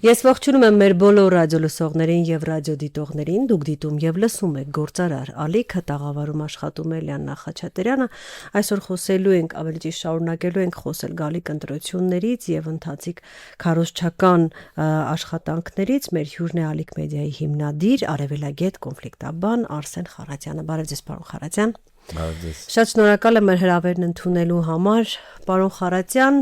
Ես ողջունում եմ մեր բոլոր ռադիոլսողներին եւ ռադիոդիտողներին, դուք դիտում եւ լսում եք Գործարար ալիքը, տաղավարում աշխատում է Լիաննա Խաչատրյանը։ Այսօր խոսելու ենք, ավելի ճիշտ շարունակելու ենք խոսել գալիք ընտրություններից եւ ընթացիկ քարոզչական աշխատանքներից։ Մեր հյուրն է Ալիք մեդիայի հիմնադիր, արևելագետ, կոնֆլիկտաբան Արսեն Խառատյանը։ Բարև ձեզ, պարոն Խառատյան։ Շատ շնորհակալ եմ մեր հրավերն ընդունելու համար, պարոն Խառատյան։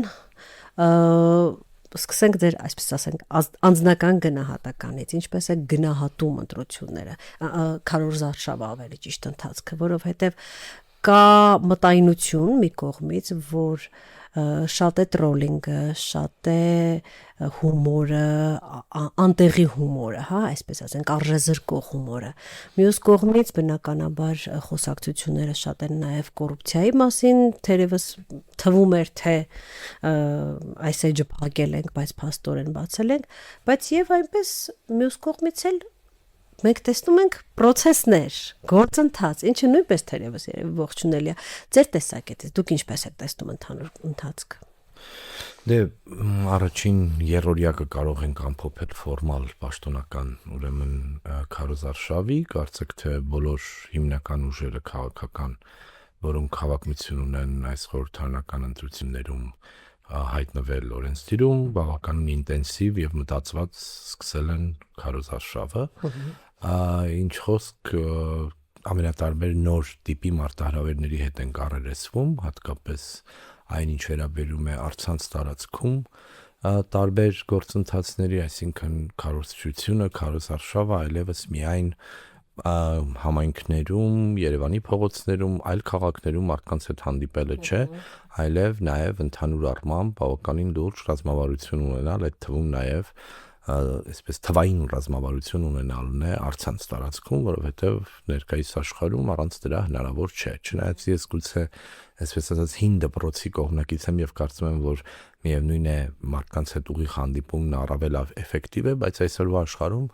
Սկսենք ձեր, այսպես ասենք, անձնական գնահատականից, ինչպես է գնահատում ընտրությունները, քարոզարշավը ավելի ճիշտ ընթացքը, որովհետև կա մտայնություն մի կողմից, որ շատ է տրոլինգը, շատ է հումորը, անտեղի հումորը, հա, այսպես ասենք, արժեզրկող հումորը։ Մյուս կողմից բնականաբար խոսակցությունները շատ են նաև կոռուպցիայի մասին, թերևս թվում էր, թե այս էջը փակել ենք, բայց փաստորեն բացել ենք, բայց եւ այնպես մյուս կողմից էլ մենք տեսնում ենք process-ներ, գործընթաց, ինչը նույնպես թերևս ողջունելի է։ Ձեր տեսակետից դուք ինչպես եք տեսնում ընդհանուր ընթացքը։ Դե առաջին երրորդյակը կարող ենք ամփոփել ֆորմալ պաշտոնական, ուրեմն քարոզարշավի, կարծեք թե բոլոր հիմնական ուժերը քաղաքական, որոնք հավակնություն ունեն այս խորհրդարանական ընտրություններում հայտնվել օրենսդիրում, բավականին ինտենսիվ եւ մտածված սկսել են քարոզարշավը, ինչ խոսք ամենատարբեր նոր տիպի մարտահրավերների հետ են առերեսվում, հատկապես այն ինչ վերաբերում է առցանց տարածքում տարբեր գործընթացների, այսինքն քարոզչությունը, քարոզարշավը այլևս միայն համայնքներում, Երևանի փողոցներում, այլ քաղաքներում մարդկանց հետ հանդիպելը չէ, այլև նաև ընդհանուր առմամբ բավականին լուրջ ռազմավարություն ունենալ, այդ թվում նաև այսպես թվային ռազմավարություն ունենալն է առցանց տարածքում, որովհետև ներկայիս աշխարհում առանց դրա հնարավոր չէ։ Չնայած ես գուցե այսպես ասած հին դպրոցի կողմնակից եմ եւ կարծում եմ, որ միևնույն է մարդկանց հետ ուղիղ հանդիպումն առավել էֆեկտիվ է, բայց այսօրվա աշխարհում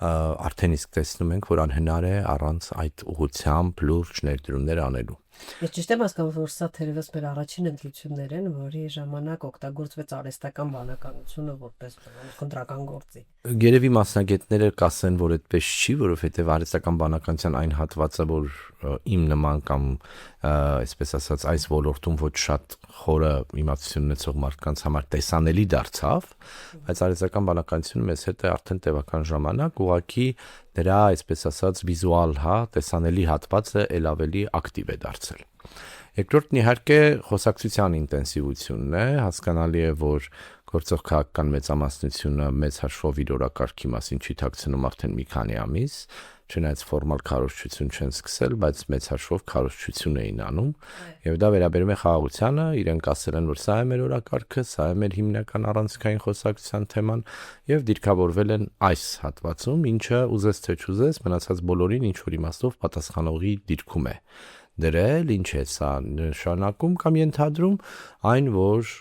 արդեն իսկ տեսնում ենք, որ անհնար է առանց այդ ուղղությամբ լուրջ ներդրումներ անելու։ Ես ճիշտ եմ հասկանում, որ սա թերևս մեր առաջին ընտրություններ են, որի ժամանակ օգտագործվեց արհեստական բանականությունը որպես խնդրական գործի։ Գերեւի մասնագետները կասեն, որ այդպես չի, որովհետև արհեստական բանականության այն հատվածը, որ իմ նման կամ այսպես ասած այս ոլորտում ոչ շատ խորը իմացություն ունեցող մարդկանց համար տեսանելի դարձավ, բայց արհեստական բանականությունը մեզ հետ է արդեն տևական ժամանակ, ուղղակի դրա այսպես ասած վիզուալ, հա, տեսանելի հատվածը ել ավելի ակտիվ է դարձել։ Երկրորդն իհարկե խոսակցության ինտենսիվությունն է, հասկանալի է, որ գործող քաղաքական մեծամասնությունը մեծ հաշվով իր օրակարգի մասին չի թաքցնում արդեն մի քանի ամիս, չնայած ֆորմալ քարոզչություն չեն սկսել, բայց մեծ հաշվով քարոզչություն էին անում, եւ դա վերաբերում է խաղաղությանը, իրենք ասել են, որ սա է մեր օրակարգը, սա է մեր հիմնական առանցքային խոսակցության թեման, եւ դիրքավորվել են այս հատվածում, ինչը ուզես թե չուզես, մնացած բոլորին ինչ որ իմաստով պատասխանողի դիրքում է դրել, ինչ է սա նշանակում կամ ենթադրում այն, որ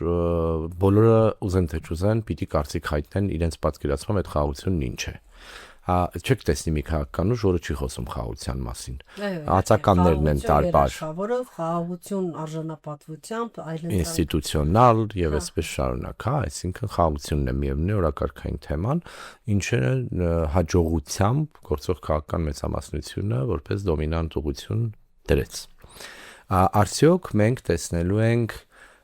բոլորը ուզեն թե չուզեն պիտի կարծիք հայտնեն իրենց պատկերացմամբ այդ խաղաղությունն ինչ է։ Չեք տեսնի մի քաղաքական ուժ, որը չի խոսում խաղաղության մասին։ Ածականներն են տարբեր։ Խաղաղություն արժանապատվությամբ, այլընտրանք ինստիտուցիոնալ եւ այսպես շարունակ, հա, այսինքն խաղաղությունն է միևնույն օրակարգային թեման, ինչը հաջողությամբ գործող քաղաքական մեծամասնությունը որպես դոմինանտ ուղղություն դրեց։ Արդյոք մենք տեսնելու ենք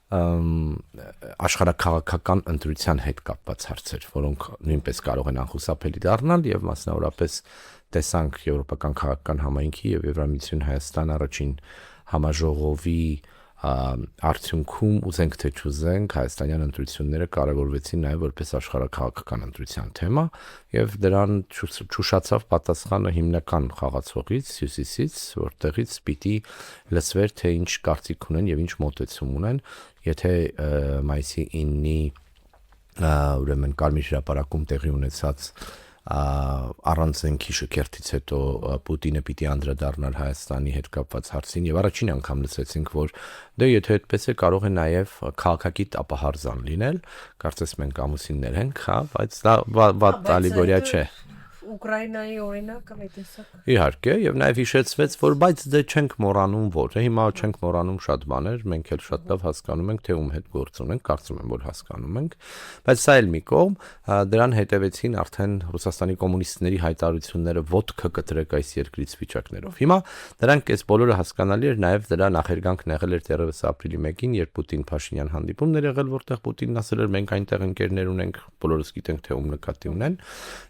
աշխարհաքաղաքական ընտրության հետ կապված հարցեր, որոնք նույնպես կարող են անխուսափելի դառնալ եւ մասնավորապես տեսանք Եվրոպական քաղաքական համայնքի եւ Եվրամիություն Հայաստան առաջին համաժողովի արդյունքում ուզենք թե չուզենք հայաստանյան ընտրությունները կարևորվեցին նաև որպես աշխարհաքաղաքական ընտրության թեմա եւ դրան ճուշացավ պատասխանը հիմնական խաղացողից Հյուսիսից, որտեղից պիտի լսվեր թե ինչ կարծիք ունեն եւ ինչ մոտեցում ունեն, եթե մայիսի 9-ի ուրեմն Կարմիր հրապարակում տեղի ունեցած առանց զենքի շքերթից հետո Պուտինը պիտի անդրադառնար Հայաստանի հետ կապված հարցին եւ առաջին անգամ լսեցինք, որ դե եթե այդպես է կարող է նաեւ քաղաքակիրթ ապահարզան լինել, կարծես մենք ամուսիններ ենք, հա, բայց դա վատ ալիգորիա չէ։ Ուկրաինայի օրինակը մի տեսակ։ Իհարկե, եւ նաեւ հիշեցվեց, որ բայց դե չենք մոռանում որ, հիմա չենք մոռանում շատ բաներ, մենք էլ շատ լավ հասկանում ենք, թե ում հետ գործ ունենք, կարծում եմ, որ հասկանում ենք, բայց սա էլ մի կողմ, դրան հետևեցին արդեն Ռուսաստանի կոմունիստների հայտարարությունները ոտքը կտրեք այս երկրից վիճակներով։ Հիմա դրանք այս բոլորը հասկանալի էր, նաեւ դրա նախերգանքն եղել էր դեռևս ապրիլի 1-ին, երբ Պուտին-Փաշինյան հանդիպումներ եղել, որտեղ Պուտինն ասել էր մենք այնտեղ ընկերներ ունենք, բոլորս գիտենք թե ում նկատի ունեն։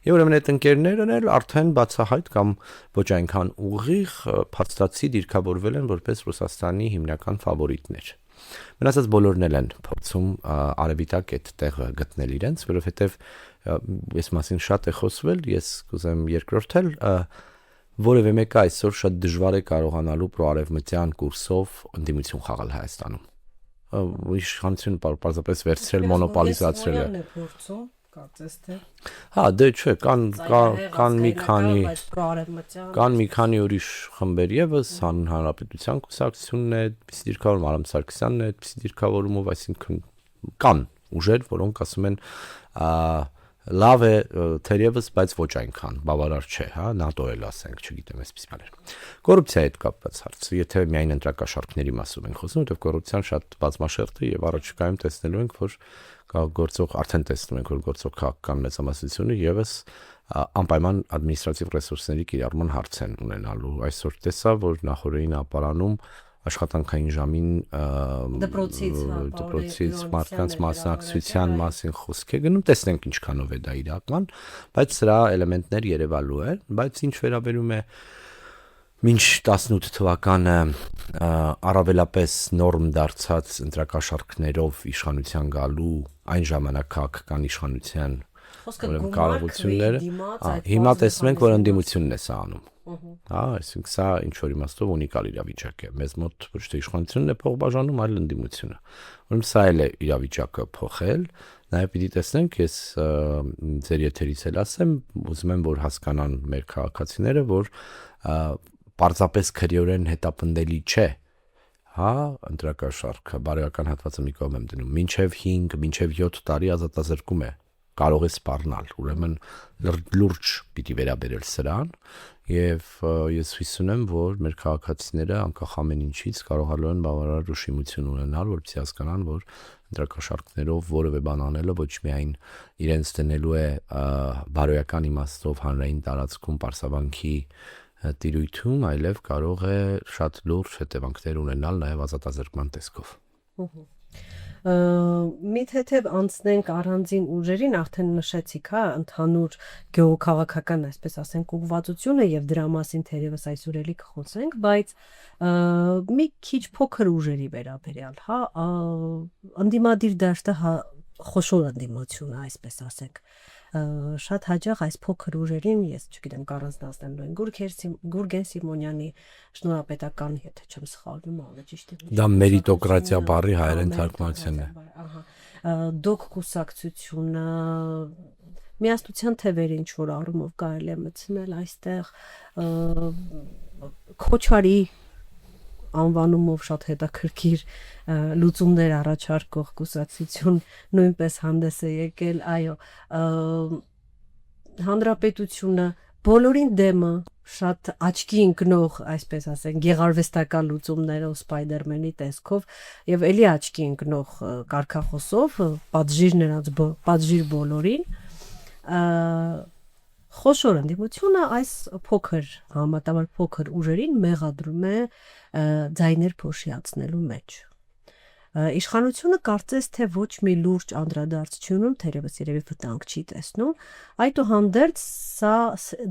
Եվ ուրեմն այդ ընկերներն էլ արդեն բացահայտ կամ ոչ այնքան ուղիղ փաստացի դիրքավորվել են որպես Ռուսաստանի հիմնական ֆավորիտներ։ Մնացած բոլորն էլ են փորձում արևիտակ այդ տեղը գտնել իրենց, որովհետև այս մասին շատ է խոսվել, ես կուզեմ երկրորդել, որևէ մեկը այսօր շատ դժվար է կարողանալու պրոարևմտյան կուրսով ընդդիմություն խաղալ Հայաստանում։ Իշխանությունը պարզապես վերցրել մոնոպոլիզացրել է։ Կարծես թե։ Հա, դե չէ, կան մի քանի ուրիշ խմբեր եւս, Հանրապետության կուսակցությունն է, այդպիսի դիրքավորում, Արամ Սարգսյանն է, այդպիսի դիրքավորումով, այսինքն կան ուժեր, որոնք ասում են լավ է թերևս, բայց ոչ այնքան բավարար չէ, հա, ՆԱՏՕ էլ ասենք, չգիտեմ, այսպես բաներ։ Կոռուպցիայի հետ կապված հարց, եթե միայն ընտրակաշառքների մասով ենք խոսում, որտեղ կոռուպցիան շատ բազմաշերտ է եւ առաջիկայում տեսնելու ենք, որ արդեն տեսնում ենք, որ գործող քաղաքական մեծամասնությունը եւս անպայման ադմինիստրատիվ ռեսուրսների կիրառման հարց են ունենալու։ Այսօր տեսա, որ նախորդին ապարանում աշխատանքային ժամին դպրոցից մարդկանց մասնակցության մասին խոսք է գնում, տեսնենք ինչքանով է դա իրական, բայց սրա էլեմենտներ երևալու են, բայց ինչ վերաբերում է մինչ 18 թվականը առավելապես նորմ դարձած ընտրակաշառքներով իշխանության գալու այն ժամանակ քաղաքական իշխանության կարողությունները, հիմա տեսնում ենք, որ ընդդիմությունն է սա անում։ Հա, այսինքն սա ինչ որ իմաստով ունիկալ իրավիճակ է։ Մեզ մոտ ոչ թե իշխանությունն է փող բաժանում, այլ ընդդիմությունը։ Ուրեմն սա էլ է իրավիճակը փոխել։ Նաև պիտի տեսնենք, ես ձեր եթերից էլ ասեմ, ուզում եմ որ հասկանան մեր քաղաքացիները, որ պարզապես քրեորեն հետապնդելի չէ, հա, ընտրակաշառքը բարոյական հատվածը մի կողմ եմ դնում, մինչև 5, մինչև 7 տարի ազատազրկում է, կարող է սպառնալ, ուրեմն լուրջ պիտի վերաբերել սրան, եւ ես հույս ունեմ, որ մեր քաղաքացիները անկախ ամեն ինչից կարողանալու են բավարար ուշիմություն ունենալ, որպեսզի հասկանան, որ ընտրակաշառքներով որևէ բան անելը ոչ միայն իրենց դնելու է բարոյական իմաստով հանրային տարածքում պարսավանքի տիրույթում, այլև կարող է շատ լուրջ հետևանքներ ունենալ նաև ազատազրկման տեսքով։ Մի թեթև անցնենք առանձին ուժերին, արդեն նշեցիք, հա, ընդհանուր գեոքաղաքական, այսպես ասենք, ուղղվածությունը եւ դրա մասին թերևս այսօր էլի կխոսենք, բայց մի քիչ փոքր ուժերի վերաբերյալ, հա, ընդդիմադիր դաշտը խոշոր ընդդիմություն է, այսպես ասենք։ Շատ հաճախ այս փոքր ուժերին, ես չգիտեմ, կառանձնացնեմ նույն Գուրգեն Սիմոնյանի շնորհապետական, եթե չեմ սխալվում, ալը ճիշտ է։ Դա մերիտոկրատիա բառի հայերեն թարգմանությունն է։ Դոկ կուսակցությունը, միասնության թևերը ինչ որ առումով կարելի է մտցնել այստեղ, Քոչարի անվանումով շատ հետաքրքիր լուծումներ առաջարկող կուսակցություն նույնպես հանդես է եկել, այո, հանրապետությունը բոլորին դեմը շատ աչքի ընկնող, այսպես ասենք, գեղարվեստական լուծումներով Սպայդերմենի տեսքով եւ էլի աչքի ընկնող կարգախոսով պատժիր բոլորին, խոշոր ընդդիմությունը այս փոքր, համատավար փոքր ուժերին մեղադրում է ձայներ փոշիացնելու մեջ։ Իշխանությունը կարծես թե ոչ մի լուրջ անդրադարձ չի ունում, թերևս երևի վտանգ չի տեսնում, այդուհանդերձ սա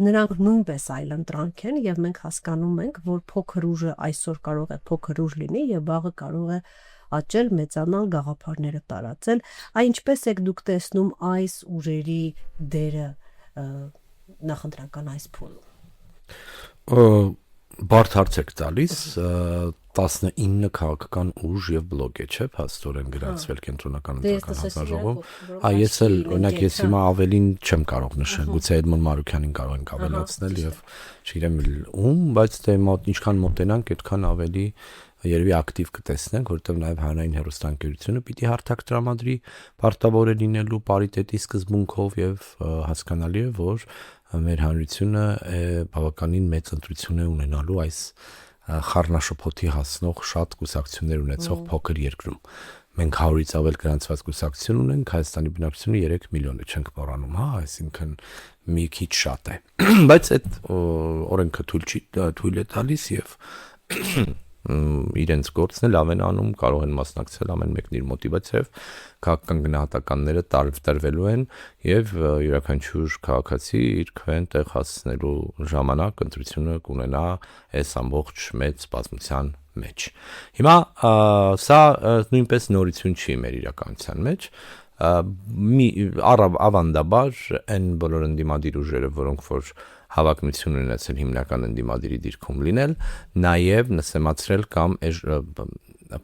նրանք նույնպես այլընտրանք են եւ մենք հասկանում ենք, որ փոքր ուժը այսօր կարող է փոքր ուժ լինի եւ վաղը կարող է աճել, մեծանալ, գաղափարները տարածել։ Ինչպես եք դուք տեսնում այս ուժերի դերը նախընտրական այս փուլում։ Բարդ հարց եք տալիս, 19 քաղաքական ուժ եւ բլոկ է, չէ՞, փաստորեն գրանցվել կենտրոնական ընտրական հանձնաժողովում։ Ես էլ օրինակ ես հիմա ավելին չեմ կարող նշել, գուցե Էդմոն Մարուքյանին կարող ենք ավելացնել եւ չգիտեմ ում, բայց դե ինչքան մոտենանք, այդքան ավելի երևի ակտիվ կտեսնենք, որտեղ նաև հանրային հեռուստաընկերությունը պիտի հարթակ տրամադրի պարտավոր է լինելու պարիտետի սկզբունքով եւ հասկանալի է, որ մեր հանրությունը բավականին մեծ ընտրություն է ունենալու այս խառնաշփոթի հասնող շատ կուսակցություններ ունեցող փոքր երկրում։ Մենք 100-ից ավել գրանցված կուսակցություն ունենք, Հայաստանի բնակչությունը 3 միլիոն է, չենք մոռանում, հա, այսինքն մի քիչ շատ է։ Բայց այդ օրենքը թույլ է տալիս եւ իրենց գործն է լավ են անում, կարող են մասնակցել ամեն մեկն իր մոտիվացիայով, քաղաքական գնահատականները տրվելու են եւ յուրաքանչյուր քաղաքացի իր քվեն տեղ հասցնելու ժամանակ ընտրությունը կունենա այս ամբողջ մեծ բազմության մեջ։ Հիմա սա նույնպես նորություն չի մեր իրականության մեջ, ավանդաբար այն բոլոր ընդդիմադիր ուժերը, որոնք որ հավակնություն ունեցել հիմնական ընդդիմադիրի դիրքում լինել, նաև նսեմացրել կամ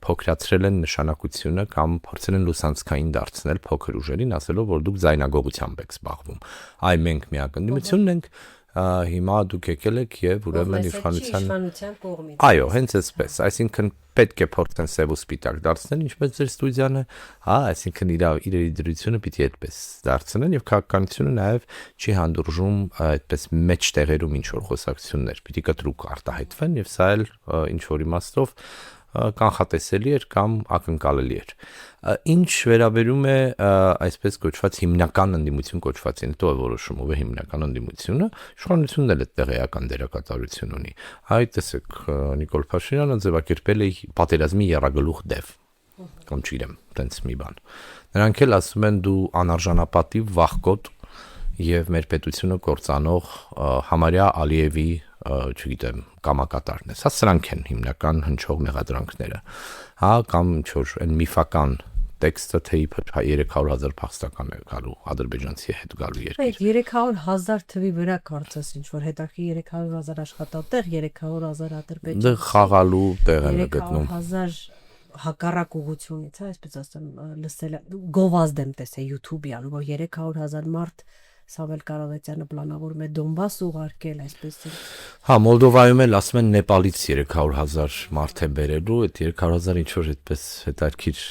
փոքրացրել են նշանակությունը կամ փորձել են լուսանցքային դարձնել փոքր ուժերին, ասելով, որ դուք ձայնագողությամբ եք զբաղվում։ Այ մենք միակ ընդդիմությունն ենք, հիմա դուք եկել եք եւ ուրեմն իշխանության կողմից։ Այո, հենց այսպես, այսինքն պետք է փորձեն սև ու սպիտակ դարձնել, ինչպես ձեր ստուդիան է, հա, այսինքն իրերի դրությունը պիտի այդպես դարձնեն եւ քաղաքականությունը նաեւ չի հանդուրժում այդպես մեծ տեղերում ինչ որ խոսակցություններ, պիտի կտրուկ արտահայտվեն եւ սա էլ ինչ որ իմաստով կանխատեսելի էր կամ ակնկալելի էր։ Ինչ վերաբերում է այսպես կոչված հիմնական ընդդիմություն կոչվածին, հետո է որոշում ով է հիմնական ընդդիմությունը, իշխանությունն էլ այդտեղ էական դերակատարություն ունի։ Այ տեսեք, Նիկոլ Փաշինյանը ձևակերպել է պատերազմի եռագլուխ դև, կամ չգիտեմ, տենց մի բան։ Նրանք էլ ասում են դու անարժանապատիվ վախկոտ եւ մեր պետությունը կործանող համարյա Ալիևի չգիտեմ, կամակատարն է։ Սա սրանք են հիմնական հնչող մեղադրանքները։ Հա, կամ ինչ որ այն միֆական տեքստը թե իբր 300,000 փախստական է գալու ադրբեջանցի հետ գալու երկիր։ 300,000 թվի վրա կարծես ինչ որ հետաքրքիր 300,000 աշխատատեղ, 300,000 ադրբեջանցի։ Դա խաղալու տեղ են գտնում։ 300,000 հակառակ ուղղությունից, այսպես ասեմ, լսել գովազդ եմ տեսել YouTube-յան, որ 300,000 մարդ Սավել Կարավետյանը պլանավորում է Դոնբաս ուղարկել, այսպես։ Հա, Մոլդովայում էլ ասում են Նեպալից 300,000 մարդ է բերելու, այդ 300,000 ինչ որ այդպես հետաքրքիր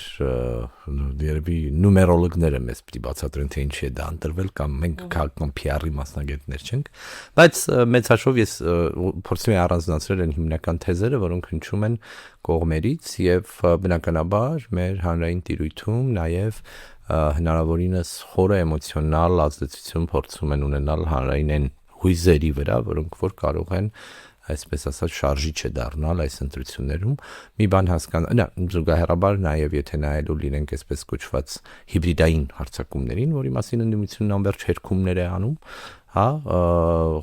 երևի նումերոլոգները մեզ պիտի բացատրեն թե ինչի է դա ընտրվել կամ մենք քաղաքական PR-ի մասնագետներ չենք, բայց մեծ հաշվով ես փորձում եմ առանձնացնել այն հիմնական թեզերը, որոնք հնչում են կողմերից եւ բնականաբար մեր հանրային տիրույթում նաեւ հնարավորինս խորը էմոցիոնալ ազդեցություն փորձում են ունենալ հանրային այն հույզերի վրա, որոնք որ կարող են այսպես ասած շարժիչ է դառնալ այս ընտրություններում։ Մի բան զուգահեռաբար նաև եթե նայելու լինենք այսպես կոչված հիբրիդային հարձակումներին, որի մասին ընդդիմությունն անվերջ հերքումներ է անում, հա,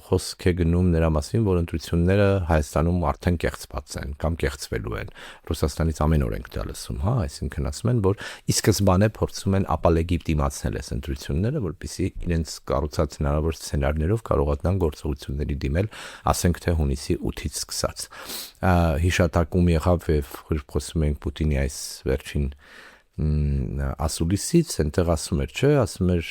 խոսք է գնում նրա մասին, որ ընտրությունները Հայաստանում արդեն կեղծված են կամ կեղծվելու են։ Ռուսաստանից ամեն օր ենք դա լսում, հա, այսինքն ասում են, որ ի սկզբանե փորձում են ապալեգիտիմացնել այս ընտրությունները, որպեսզի իրենց կառուցած հնարավոր սցենարներով կարողանան գործողությունների դիմել, ասենք թե հունիսի 8-ից սկսած։ Հիշատակում եղավ եւ խոսում ենք Պուտինի այս վերջին ասուլիսից, այնտեղ ասում էր, չէ, ասում էր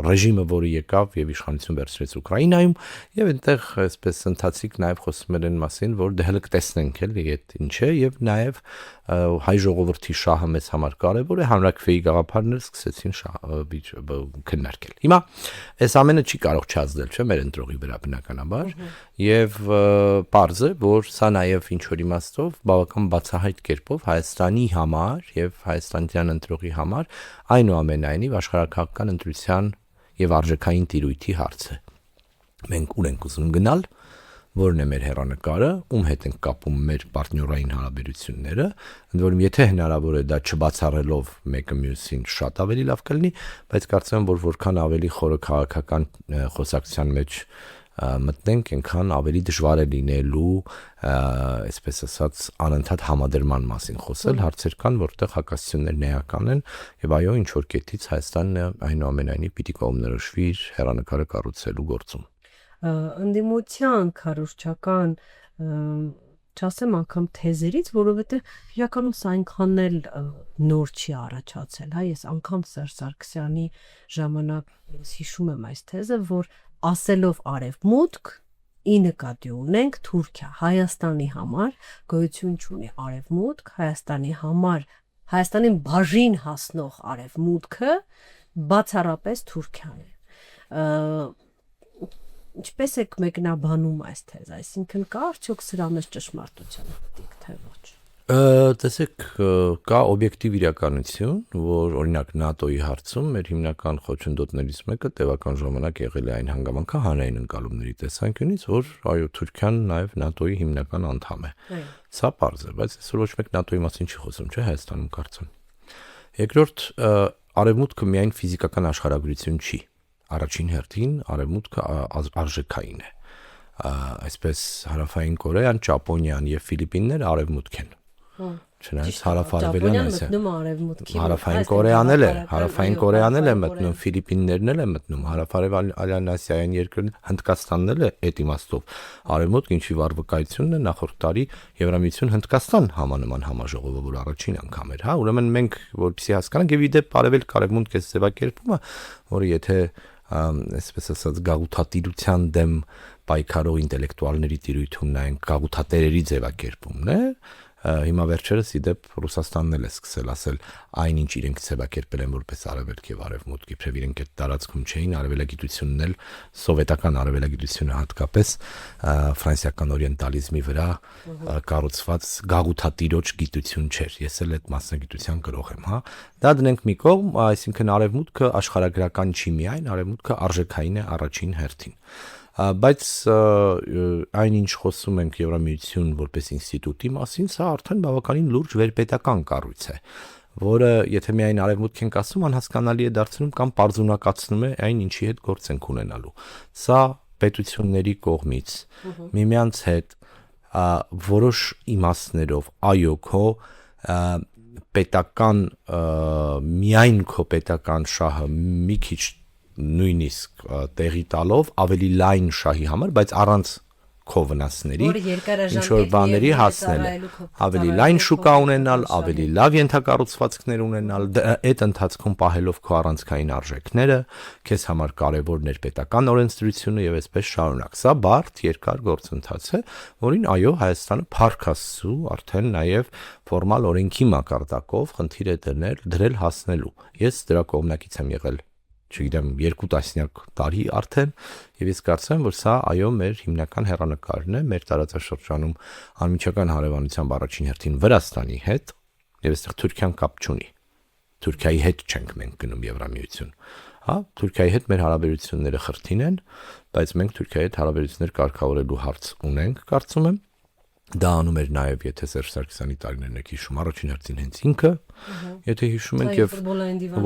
ռեժիմը, որը եկավ եւ իշխանություն վերցրեց Ուկրաինայում, եւ այնտեղ այսպես ընթացիկ նաեւ խոսում են մասին, որ դե հələ կտեսնենք էլի այդ ինչ է եւ նաեւ հայ ժողովրդի շահը մեզ համար կարեւոր է, հանրակրվեի գաղափարները սկսեցին քննարկել։ Հիմա այս ամենը չի կարող չազդել, չէ, մեր ընտրողի վրա բնականաբար, եւ պարզ է, որ սա նաեւ ինչ որ իմաստով բավական բացահայտ կերպով Հայաստանի համար եւ հայաստանյան ընտրողի համար այնուամենայնիվ աշխարհակաղակական ընտրության եւ արժեքային տիրույթի հարց է։ Մենք ուր ենք ուզում գնալ, որն է մեր հեռանկարը, ում հետ ենք կապում մեր պարտներային հարաբերությունները, ընդ որում եթե հնարավոր է դա չբացառելով մեկը մյուսին շատ ավելի լավ կլինի, բայց կարծում եմ, որ որքան ավելի խորը քաղաքական խոսակցության մեջ մտնենք, այնքան ավելի դժվար է լինելու, այսպես ասած, անընդհատ համադրման մասին խոսել, հարցեր կան, որտեղ հակասություններն էական են, եւ այո, ինչ որ կետից Հայաստանը այնուամենայնիվ պիտի կողմնորոշվի իր հեռանկարը կառուցելու գործում։ Ընդդիմության քարոզչական չասեմ անգամ թեզերից, որովհետեւ իրականում սա այնքան էլ նոր չի առաջացել, հա, ես անգամ Սերժ Սարգսյանի ժամանակ հիշում եմ այս թեզը, որ ասելով արևմուտք ի նկատի ունենք Թուրքիա, Հայաստանի համար գոյություն չունի արևմուտք, Հայաստանի համար Հայաստանին բաժին հասնող արևմուտքը բացառապես Թուրքիան է։ ինչպես եք մեկնաբանում այս թեզ, այսինքն կա արդյոք սրա մեջ ճշմարտություն դիք թե ոչ։ Տեսեք, կա օբյեկտիվ իրականություն, որ օրինակ ՆԱՏՕ-ի հարցում մեր հիմնական խոչընդոտներից մեկը տևական ժամանակ եղել է այն հանգամանքը հանրային ընկալումների տեսանկյունից, որ այո, Թուրքիան նաև ՆԱՏՕ-ի հիմնական անդամ է։ Սա պարզ է, բայց այսօր ոչ մեկ ՆԱՏՕ-ի մասին չի խոսում, չէ՞, Հայաստանում կարծեմ։ Երկրորդ, արևմուտքը միայն ֆիզիկական աշխարհագրություն չի։ Առաջին հերթին արևմուտքը արժեքային է։ Այսպես Հարավային Կորեան, Ճապոնիան եւ Ֆիլիպինները արևմուտք են։ Չնայած հարավարևելյան է։ Հարավային Կորեան էլ է մտնում, Ֆիլիպիններն էլ է մտնում, հարավարևելյան Ասիայյան երկրներ, Հնդկաստանն էլ է այդ իմաստով։ Արևմուտք, ինչի վառ վկայությունն է նախորդ տարի Եվրամիություն Հնդկաստան համանման համաժողովը, որ առաջին անգամ էր, հա, ուրեմն մենք որպեսզի հասկանանք եւ իդեպ արևելք արևմուտք է ձևակերպումը, որը եթե այսպես ասած գաղութատիրության դեմ պայքարող ինտելեկտուալների տիրույթում նայենք, գաղութատերերի ձևակերպումն է։ Հիմա վերջերս իդեպ Ռուսաստանն էլ է սկսել ասել այն ինչ իրենք ձևակերպել են որպես արևելք եւ արևմուտք, իբրև իրենք այդ տարածքում չէին, արևելագիտությունն էլ սովետական արևելագիտությունը հատկապես ֆրանսիական օրիենտալիզմի վրա կառուցված գաղութատիրոջ գիտություն չէր։ Ես էլ այդ մասնագիտության գրող եմ, հա։ Դա դնենք մի կողմ, այսինքն արևմուտքը աշխարհագրական չի միայն, արևմուտքը արժեքային է առաջին հերթին։ Բայց այն ինչ խոսում ենք Եվրամիություն որպես ինստիտուտի մասին, սա արդեն բավականին լուրջ վերպետական կառույց է, որը եթե միայն արևմուտք ենք ասում, անհասկանալի է դարձնում կամ պարզունակացնում է այն, ինչի հետ գործ ենք ունենալու։ Սա պետությունների կողմից միմյանց հետ որոշ իմաստներով, այո, քո պետական միայն քո պետական շահը մի քիչ նույնիսկ տեղի տալով ավելի լայն շահի համար, բայց առանց քո վնասների ինչ որ բաների հասնել է, ավելի լայն շուկա ունենալ, ավելի լավ ենթակառուցվածքներ ունենալ, այդ ընթացքում պահելով քո առանցքային արժեքները, քեզ համար կարևոր ներպետական օրենսդրությունը եւ այսպես շարունակ։ Սա բարդ երկար գործընթաց է, որին այո, Հայաստանը փառք Աստծո արդեն նաեւ ֆորմալ օրենքի մակարդակով խնդիր է դրել հասնելու։ Ես դրա կողմնակից եմ եղել չգիտեմ 2 տասնյակ տարի արդեն եւ ես կարծեմ որ սա այո մեր հիմնական հեռանկարն է մեր տարածաշրջանում անմիջական հարևանությամբ առաջին հերթին Վրաստանի հետ եւ այստեղ Թուրքիան կապ չունի Թուրքիայի հետ չենք մենք գնում Եվրամիություն հա Թուրքիայի հետ մեր հարաբերությունները խրթին են բայց մենք Թուրքիայի հետ հարաբերություններ կարգավորելու հարց ունենք կարծում եմ դա անում էր նաև եթե Սերժ Սարգսյանի տարիներն եք հիշում առաջին հերթին հենց ինքը եթե հիշում եք եւ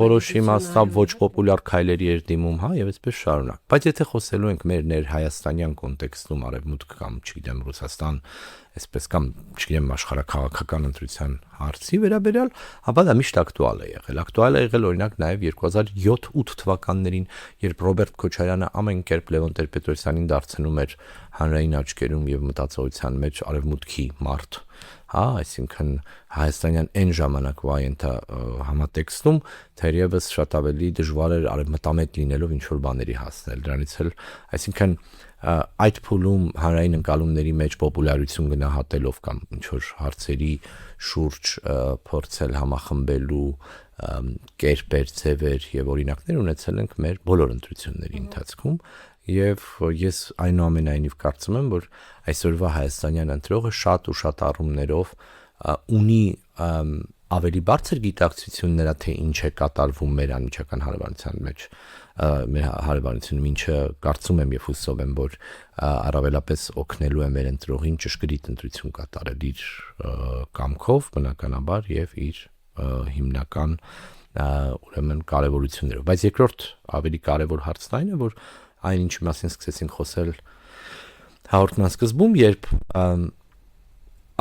որոշ իմաստով ոչ պոպուլյար քայլերի էր դիմում հա եւ այսպես շարունակ բայց եթե խոսելու ենք մեր ներհայաստանյան կոնտեքստում արևմուտք կամ չգիտեմ Ռուսաստան այսպես կամ չգիտեմ աշխարհակաղակական ընտրության հարցի վերաբերյալ ապա դա միշտ ակտուալ է եղել օրինակ նաև 2007-8 թվականներին երբ Ռոբերտ Քոչարյանը ամեն կերպ Լևոն Տեր-Պետրոսյանին դարձնում էր հանրային աչքերում եւ մտածողության մեջ արևմուտքի մարդ հա այսինքն հայաստանյան այն ժամանակվա համատեքստում թերևս շատ ավելի դժվար էր արևմտամետ լինելով ինչ որ բաների հասնել դրանից էլ այսինքն այդ փուլում հանրային ընկալումների մեջ պոպուլարություն գնահատելով կամ ինչ որ հարցերի շուրջ փորձել համախմբելու կերպեր, ձևեր եւ օրինակներ ունեցել ենք մեր բոլոր ընտրությունների ընթացքում եւ ես այնուամենայնիվ կարծում եմ որ այսօրվա հայաստանյան ընտրողը շատ ու շատ առումներով ունի ավելի բարձր գիտակցություն նրա թե ինչ է կատարվում մեր անմիջական հարաբերության մեջ մեր հարաբերությունում ինչը կարծում եմ եւ հուսով եմ որ առավելապես օգնելու է մեր ընտրողին ճշգրիտ ընտրություն կատարել իր կամքով բնականաբար եւ իր հիմնական ուրեմն կարեւորություններով բայց երկրորդ ավելի կարեւոր հարցն այն է որ այն ինչի մասին սկսեցինք խոսել հաղորդման սկզբում երբ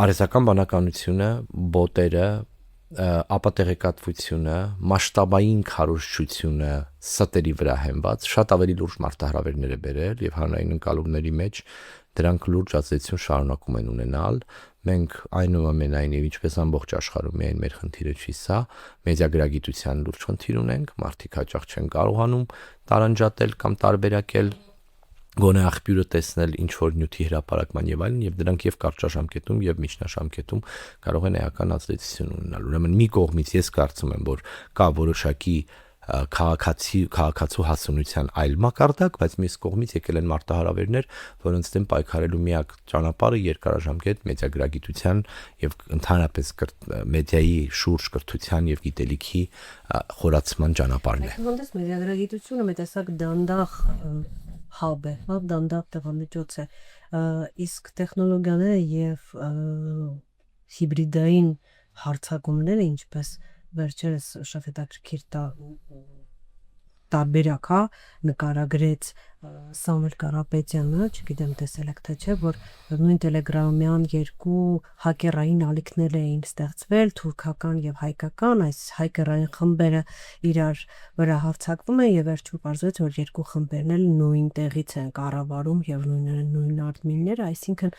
արհեստական բանականությունը բոտերը ապատեղեկատվությունը մասշտաբային քարոզչությունը ստերի վրա հենված շատ ավելի լուրջ մարտահրավերներ է բերել եւ հանրային ընկալումների մեջ դրանք լուրջ ազդեցություն շարունակում են ունենալ մենք այնուամենայնիվ ինչպես ամբողջ աշխարհում միայն մեր խնդիրը չի սա մեդիագրագիտության լուրջ խնդիր ունենք մարդիկ հաճախ չեն կարողանում տարանջատել կամ տարբերակել գոնե աղբյուրը տեսնել ինչ որ նյութի հրապարակման եւ այլն եւ դրանք եւ կարճաժամկետում եւ միջնաժամկետում կարող են էական ազդեցություն ունենալ ուրեմն մի կողմից ես կարծում եմ որ կա որոշակի քաղաքացու հասունության այլ մակարդակ, բայց մյուս կողմից եկել են մարտահրավերներ, որոնց դեմ պայքարելու միակ ճանապարհը երկարաժամկետ մեդիագրագիտության եւ ընդհանրապես մեդիայի շուրջ կրթության եւ գիտելիքի խորացման ճանապարհն է։ Հանդես մեդիագրագիտությունը մի տեսակ դանդաղ հաբ է, դանդաղ տեղամիջոց է, իսկ տեխնոլոգիաները եւ հիբրիդային հարցակումները, ինչպես վերջերս շատ հետաքրքիր տարբերակ, նկարագրեց Սամվել Կարապետյանը, չգիտեմ տեսել եք թե չէ, որ նույն տելեգրամյան երկու հակերային ալիքներ էին ստեղծվել, թուրքական եւ հայկական, այս հակերային խմբերը իրար վրա հարձակվում են եւ վերջում պարզվեց, որ երկու խմբերն էլ նույն տեղից են կառավարում եւ նույն ադմինները, այսինքն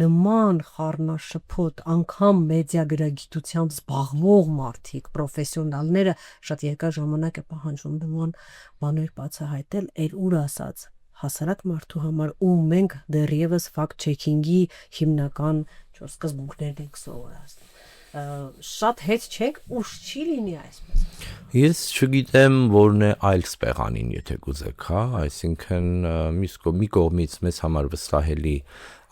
նման խառնաշփոթ անգամ մեդիագրագիտությամբ զբաղվող մարդիկ, պրոֆեսիոնալները շատ երկար ժամանակ է պահանջում նման բաներ բացահայտել, ուր ասած հասարակ մարդու համար ու մենք դեռևս fact checking-ի հիմնական սկզբունքներն ենք սովորացնում։ Շատ հետ չեք, ուշ չի լինի այսպես։ Ես չգիտեմ որն է այլ սպեղանին, եթե կուզեք, այսինքն մի կողմից մեզ համար վստահելի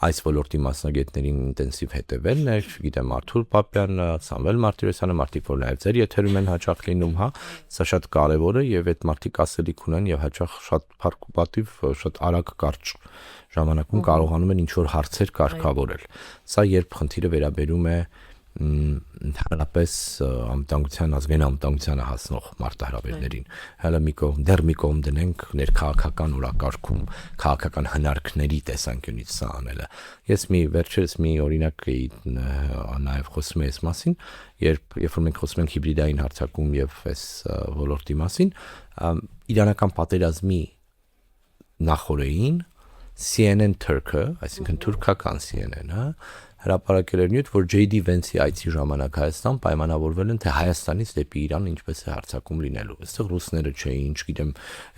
այս ոլորտի մասնագետներին ինտենսիվ հետևելն է, չգիտեմ Արթուր Պապյանը, Սամվել Մարտիրոսյանը, մարդիկ որ նաև ձեր եթերում են հաճախ լինում, սա շատ կարևոր է եւ այդ մարդիկ ասելիք ունեն եւ հաճախ շատ փառկուպատիվ, շատ արագ կարճ ժամանակում կարողանում են ինչ որ հարցեր կարգավորել։ Սա երբ խնդիրը վերաբերում է ընդհանրապես անվտանգության ազգային անվտանգությանը հասնող մարտահրավերներին։ Հələ դեռ մի կողմ դնենք ներքաղաքական օրակարգում քաղաքական հնարքների տեսանկյունից սա անելը։ Ես վերջերս մի օրինակ էի նաև խոսում այս մասին, երբ որ մենք խոսում ենք հիբրիդային հարձակում եւ այս ոլորտի մասին, իրանական պատերազմի նախորդին CNN Turk-ը, այսինքն թուրքական CNN-ը հրապարակել էր նյութ, որ JD Vance-ի այցի ժամանակ Հայաստան պայմանավորվել են, թե Հայաստանից դեպի Իրան ինչպես է հարձակում լինելու։ Այստեղ ռուսները չէին, չգիտեմ,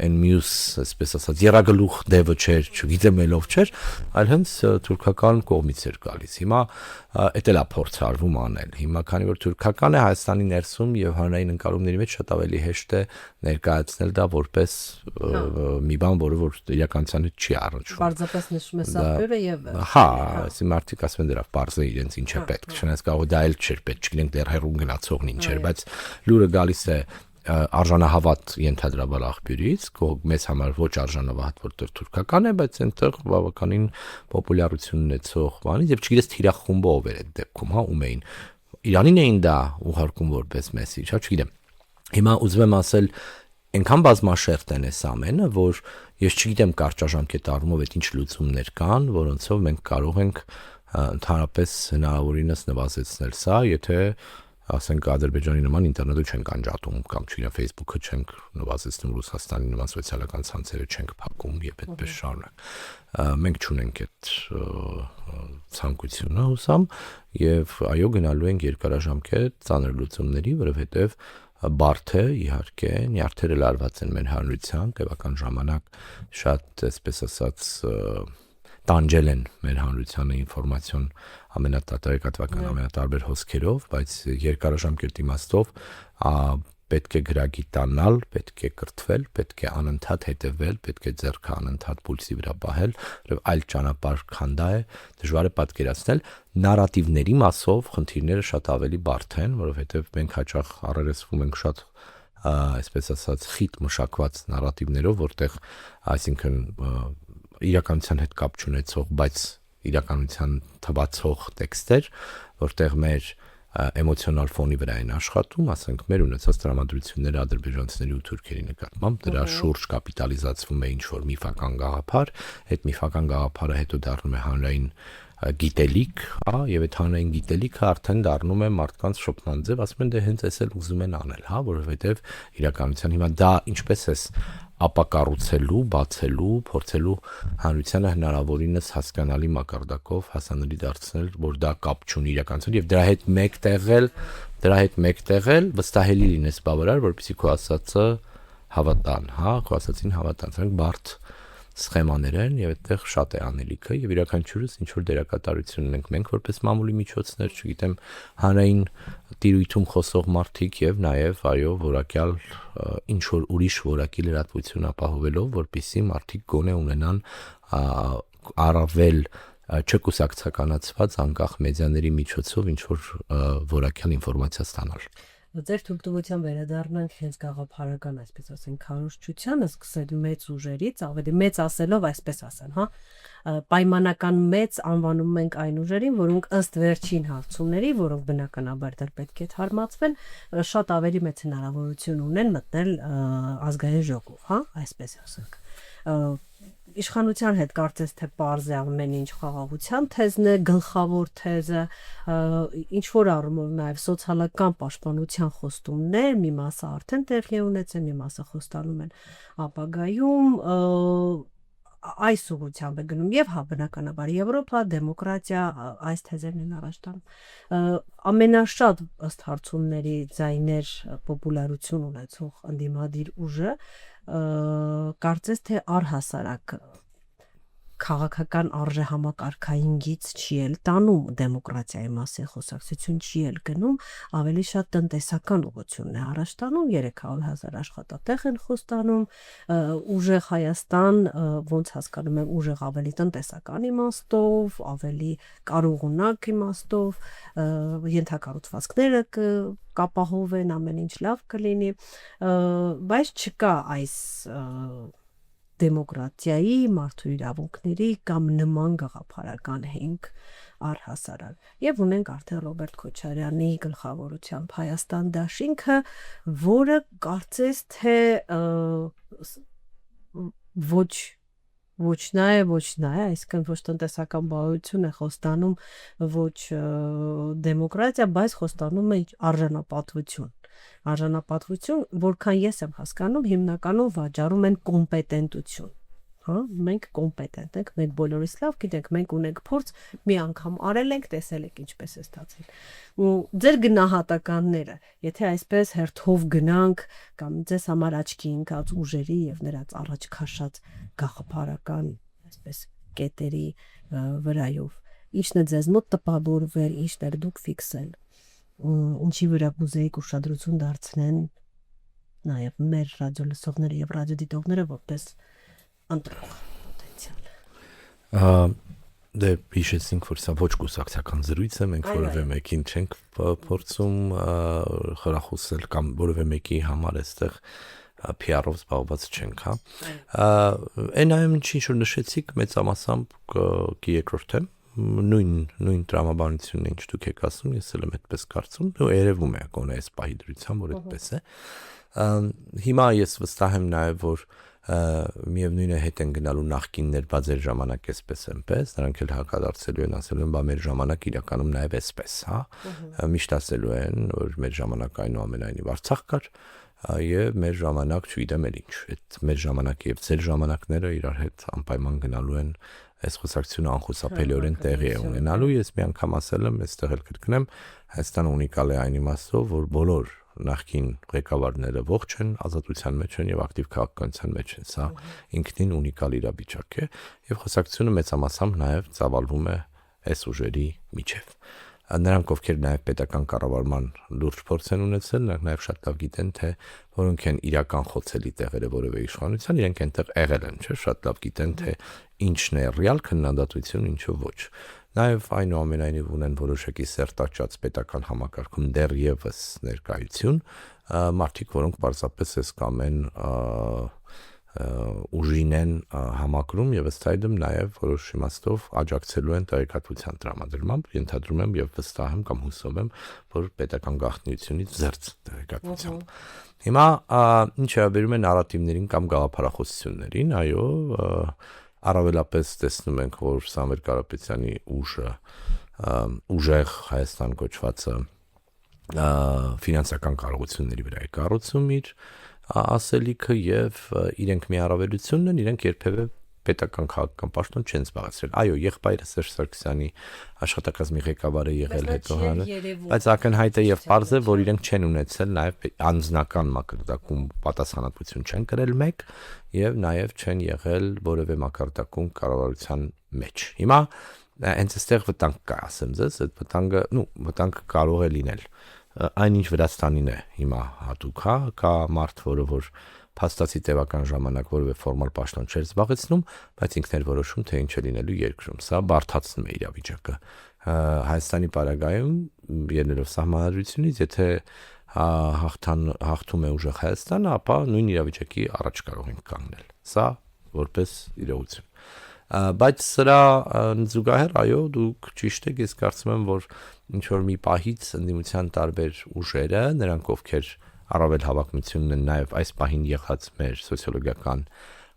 այն մյուս, այսպես ասած, երագլուխ դևը չէր, չգիտեմ ելով չէր, այլ հենց թուրքական կողմից էր գալիս։ Հիմա էդ էլ է փորձ արվում անել։ Հիմա քանի որ թուրքական է Հայաստանի ներսում եւ հանրային ընկալումների մեջ շատ ավելի հեշտ է ներկայացնել դա որպես մի բան, որը որ իրականության հետ չի առնչվում։ Պարզապես նշում է սափերը եւ այսի մարդիկ ասում են դրա բարձր իրենց ինչ է պետք, չնայած կարող դա էլ չէր պետք, չգիտենք դեռ հեռուն գնացողն ինչ էր, բայց լուրը գալիս է արժանահավատ ենթադրաբար աղբյուրից, մեզ համար ոչ արժանահավատ, որտեղ թուրքական է, բայց այնտեղ բավականին պոպուլյարություն ունեցող բանից եւ չգիտես թիրախումբով էր այդ դեպքում, ում էին Իրանին էին դա ուղարկում որպես մեսիջ, չգիտեմ։ Հիմա ուզում եմ ասել, այնքան բազմաշերտ են այս ամենը, որ ես չգիտեմ կարճաժամկետ առումով այդ ինչ լուծումներ կան, որոնցով մենք կարող ենք ընդհանրապես հնարավորինս նվազեցնել սա, եթե ասենք Ադրբեջանի նման ինտերնետը չենք անջատում կամ չգիտեմ Facebook-ը չենք նվազեցնում, Ռուսաստանի նման սոցիալական ցանցերը չենք փակում եւ այդպես շարունակ։ Մենք չունենք այդ ցանկությունը հուսամ եւ այո գնալու ենք երկարաժամկետ ծանր լուծումների, որովհետեւ բարդ է իհարկե, նյարդերը լարված են մեր հանրության, տևական ժամանակ շատ այսպես ասած տանջել են մեր հանրությանը ինֆորմացիոն ամենատարբերական ամենատարբեր հոսքերով, բայց երկարաժամկետ իմաստով պետք է գրագիտանալ, պետք է կրթվել, պետք է անընդհատ հետևել, պետք է ձեռքը անընդհատ պուլսի վրա պահել, եւ այլ ճանապարհ քանդա է, դժվար է պատկերացնել։ Նարատիվների մասով խնդիրները շատ ավելի բարդ են, որովհետեւ մենք հաճախ առերեսվում ենք շատ այսպես ասած խիտ մշակված նարատիվներով, որտեղ այսինքն իրականության հետ կապ չունեցող, բայց իրականության թվացող տեքստեր, որտեղ մեր էմոցիոնալ ֆոնի վրա են աշխատում, ասենք մեր ունեցած տրամադրությունները ադրբեջանցիների ու թուրքերի նկատմամբ, դրա շուրջ կապիտալիզացվում է ինչ-որ միֆական գաղափար, այդ միֆական գաղափարը հետո դառնում է հանրային գիտելիք, եւ այդ հանրային գիտելիքը արդեն դառնում է մարդկանց շփման ձև, ասում են դե հենց էս էլ ուզում են անել, որովհետեւ իրականության հիմա դա ինչպես է ապակառուցելու, բացելու, փորձելու հանրությանը հնարավորինս հասկանալի մակարդակով հասանելի դարձնել, որ դա կապ չունի իրականության եւ դրա հետ մեկտեղել վստահելի լինես բավարար, որպեսզի քո ասածը հավատան, քո ասածին հավատան, ցանկ բարդ սխեմաներ են եւ այդտեղ շատ է անելիքը եւ յուրաքանչյուրս ինչ որ դերակատարություն ունենք մենք որպես մամուլի միջոցներ, չգիտեմ, հանրային տիրույթում խոսող մարդիկ եւ նաեւ այո որակյալ ինչ որ ուրիշ որակի լրատվություն ապահովելով, որպեսզի մարդիկ գոնե ունենան առավել չկուսակցականացված անկախ մեդիաների միջոցով ինչ որ որակյալ ինֆորմացիա ստանալ։ Ձեր թույլտվության վերադառնանք հենց գաղափարական, այսպես ասենք, քարոզչությանը, սկսել մեծ ուժերից, ավելի մեծ ասելով, այսպես ասեմ, հա, պայմանական մեծ անվանում ենք այն ուժերին, որոնք ըստ վերջին հարցումների, որոնք բնականաբար դեռ պետք է թարմացվեն, շատ ավելի մեծ հնարավորություն ունեն մտնել ազգային ժողով, հա, այսպես ասենք։ Իշխանության հետ կարծես թե պարզ է ամեն ինչ խաղաղության թեզն է, գլխավոր թեզը, ինչ որ առումով նաև սոցիալական պաշտպանության խոստումներ, մի մասը արդեն տեղի է ունեցել, մի մասը խոստանում են ապագայում, այս ուղղությամբ է գնում եւ հա բնականաբար Եվրոպա, դեմոկրատիա, այս թեզերն են առաջ տանում։ Ամենաշատ ըստ հարցումների ձայներ պոպուլարություն ունեցող ընդդիմադիր ուժը կարծես թե առհասարակ քաղաքական արժեհամակարգային գիծ չի էլ տանում դեմոկրատիայի մասին խոսակցություն չի էլ գնում, ավելի շատ տնտեսական ուղղությունն է առաջ տանում, 300,000 աշխատատեղ են խոստանում, ուժեղ Հայաստան, ոնց հասկանում եմ, ուժեղ ավելի տնտեսական իմաստով, ավելի կարողունակ իմաստով, ենթակառուցվածքները կապահովեն, ամեն ինչ լավ կլինի, բայց չկա այս դեմոկրատիայի, մարդու իրավունքների կամ նման գաղափարական հենք առհասարակ։ Եվ ունենք արդեն Ռոբերտ Քոչարյանի գլխավորությամբ Հայաստան դաշինքը, որը կարծես թե ոչ նա է, այսինքն ոչ տնտեսական բարոյություն է խոստանում, ոչ դեմոկրատիա, բայց խոստանում է արժանապատվություն, որքան ես եմ հասկանում, հիմնականում վաճառում են կոմպետենտություն, հա, մենք կոմպետենտ ենք, մենք բոլորից լավ գիտենք, մենք ունենք փորձ, մի անգամ արել ենք, տեսել եք ինչպես է ստացել։ Ձեր գնահատականները, եթե այսպես հերթով գնանք կամ ձեզ համար աչքի ընկած ուժերի եւ նրանց առաջ քաշած գաղափարական, այսպես կետերի վրայով, ինչն է ձեզ մոտ տպավորվել, ինչն է դուք ֆիքսել, ինչի վրա կուզեիք ուշադրություն դարձնեն նաեւ մեր ռադիոլսողները եւ ռադիոդիտողները որպես ընտրող պոտենցիալ։ Դե հիշեցինք, որ սա ոչ կուսակցական զրույց է, մենք որևէ մեկին չենք փորձում խրախուսել կամ որևէ մեկի համար այստեղ PR-ով զբաղված չենք, հա։ Այն այո, ինչ որ նշեցիք, մեծամասամբ երկրորդ եմ, նույն տրամաբանությունն ինչ դուք եք ասում, ես էլ եմ այդպես կարծում, ու երևում է գոնե այս պահի դրությամբ, որ այդպես է։ Հիմա ես վստահ եմ նաև, որ միևնույն է հետ են գնալու նախկիններ, բա ձեր ժամանակ էսպես այնպես, նրանք էլ հակադարձելու են, ասելու են, բա մեր ժամանակ իրականում նաև էսպես, հա։ Միշտ ասելու են, որ մեր ժամանակ այնուամենայնիվ Արցախ կար, եւ մեր ժամանակ, չգիտեմ էլ ինչ, այդ մեր ժամանակը եւ ձեր ժամանակները իրար հետ անպայման գնալու են, այս խոսակցությունը անխուսափելիորեն տեղի է ունենալու։ Ես մի անգամ ասել եմ, այստեղ էլ կրկնեմ, Հայաստանը ունիկալ է այն իմաստով, որ բոլոր նախկին ղեկավարները ողջ են, ազատության մեջ են եւ ակտիվ քաղաքականության մեջ են։ Սա ինքնին ունիկալ իրավիճակ է եւ խոսակցությունը մեծամասամբ նաեւ ծավալվում է այս ուժերի միջև։ Նրանք ովքեր նաև պետական կառավարման լուրջ փորձ են ունեցել, նրանք նաև շատ լավ գիտեն, թե որոնք են իրական խոցելի տեղերը որևէ իշխանության, իրենք այնտեղ եղել են, չէ՞, շատ լավ գիտեն, թե ինչն է ռեալ քննադատություն, ինչը ոչ։ Նաև այնուամենայնիվ ունեն որոշակի սերտաճած պետական համակարգում դեռևս ներկայություն, մարդիկ, որոնք պարզապես էս կամ են ուժին են համակրում եւ ըստ այդմ նաեւ որոշ իմաստով աջակցելու են տեղեկատվության տրամադրմամբ, ենթադրում եմ եւ վստահ եմ կամ հուսով եմ, որ պետական գաղտնիությունից զերծ տեղեկատվությամբ։ Հիմա ինչ վերաբերում է նարատիվներին կամ գաղափարախոսություններին, այո, առավելապես տեսնում ենք, որ Սամվել Կարապետյանի ուժը ուժեղ Հայաստան կոչվածը ֆինանսական կարողությունների վրա է կառուցում իր ասելիքը եւ իրենք մի առավելությունն են, իրենք երբևէ պետական քաղաքական պաշտոն չեն զբաղեցրել։ Այո, եղբայրը Սերժ Սարգսյանի աշխատակազմի ղեկավարը եղել հետո բայց ակնհայտ է եւ պարզ է, որ իրենք չեն ունեցել նաեւ անձնական մակարդակում պատասխանատվություն չեն կրել մեկ եւ նաեւ չեն եղել որևէ մակարդակում կառավարության մեջ։ Հիմա հենց այստեղ վտանգ կա, ասեմ ձեզ, այդ վտանգը կարող է լինել։ Այնինչ Վրաստանին է հիմա հատուկ, կա մարդ, որ փաստացի տևական ժամանակ որևէ ֆորմալ պաշտոն չէր զբաղեցնում, բայց ինքն էր որոշում, թե ինչ է լինելու երկրում։ Սա բարդացնում է իրավիճակը։ Հայաստանի պարագայում ելնելով սահմանադրությունից, եթե հաղթում է ուժեղ Հայաստանը, ապա նույն իրավիճակի առաջ կարող ենք կանգնել։ Սա որպես իրողություն։ Բայց սրա զուգահեռ, այո, դուք ճիշտ եք, ես կարծում եմ, որ ինչ որ մի պահից ընդդիմության տարբեր ուժերը, նրանք ովքեր առավել հավակնությունն են նաև այս պահին եղած մեր սոցիոլոգիական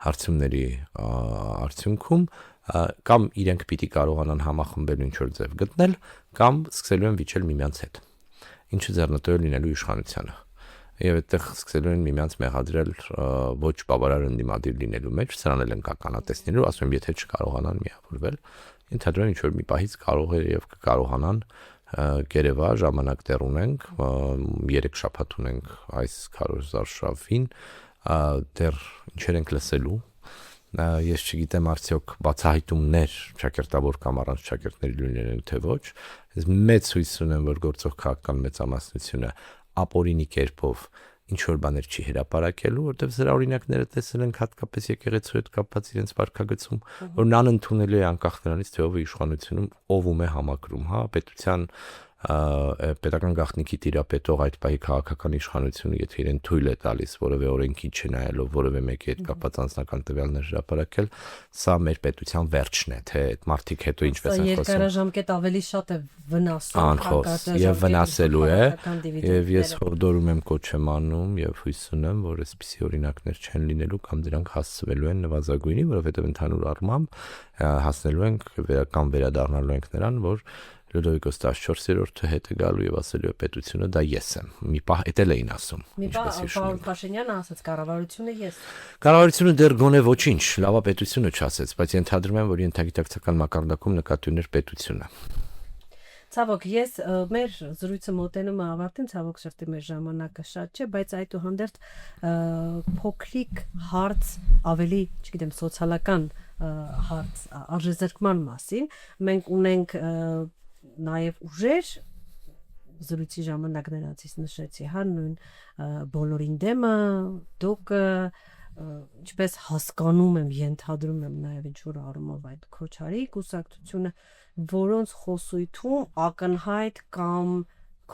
հարցումների արդյունքում կամ իրենք պիտի կարողանան համախմբել ինչ-որ ձև գտնել, կամ սկսելու են վիճել միմյանց հետ, ինչը ձեռնտու լինելու իշխանությանը։ Եվ այդտեղ սկսելու են միմյանց մեղադրել ոչ բավարար ընդդիմադիր լինելու մեջ, սրան էլ են կականատեսնելու, ասում եմ, եթե չկարողանան միավորվել, ենթադրում ինչ-որ մի պահից կարող է եւ կկարողանան գերեվա ժամանակ դեռ ունենք 3 շաբաթ ունենք այս քարոզարշավին դեռ ինչեր ենք լսելու ես չգիտեմ արդյոք բացահայտումներ ճակերտավոր կամ առանց ճակերտների լինեն թե ոչ ես մեծ հույս ունեմ որ գործող քաղաքական մեծամասնությունը ապօրինի կերպով ինչ որ բաներ չի հրապարակելու, որտեղ սրա օրինակները տեսել ենք հատկապես եկեղեցու հետ կապված իրենց վարքագծում, որ անընդունելի է անկախ նրանից, թե ով է իշխանությունում, ով է համակրում, պետության պետական գաղտնիքի տիրապետող այդ պահի քաղաքական իշխանությունը, եթե իրեն թույլ է տալիս որևէ օրենքի չնայելով որևէ մեկի հետ կապված անձնական տվյալներ հրապարակել, սա մեր պետության վերջն է, թե այդ մարդիկ հետո ինչպես են խոսում։ Երկարաժամկետ ավելի շատ է վնասում, անխոս եւ վնասելու է, եւ ես հորդորում եմ կոչ եմ անում եւ հույս ունեմ, որ այսպիսի օրինակներ չեն լինելու կամ դրանք հասցվելու են նվազագույնի, որովհետեւ ընդհանուր առմամբ հասնելու ենք կամ վերադառնալու ենք նրան, որ Լյուդովիկոս 14-րդը հետ է գալու եւ ասելու է պետությունը դա ես եմ։ Մի պահ էտել էին ասում։ Մի պահ պարոն Փաշինյանը ասաց կառավարությունը ես։ Կառավարությունը դեռ գոնե ոչինչ, լավա պետությունը չասեց, բայց ենթադրում եմ, որ ենթագիտակցական մակարդակում նկատի ուներ պետությունը։ Ցավոք, ես մեր զրույցը մոտենում է ավարտին, ցավոք սրտի մեր ժամանակը շատ չէ, բայց այդուհանդերձ փոքրիկ հարց ավելի, չգիտեմ, սոցիալական հարց արժեզրկման մասին մենք ունենք նաև ուժեր զրույցի ժամանակ նրանցից նշեցի, նույն բոլորին դեմը, դուք ինչպես հասկանում եմ, ենթադրում եմ նաև ինչ-որ առումով այդ Քոչարի կուսակցությունը, որոնց խոսույթում ակնհայտ կամ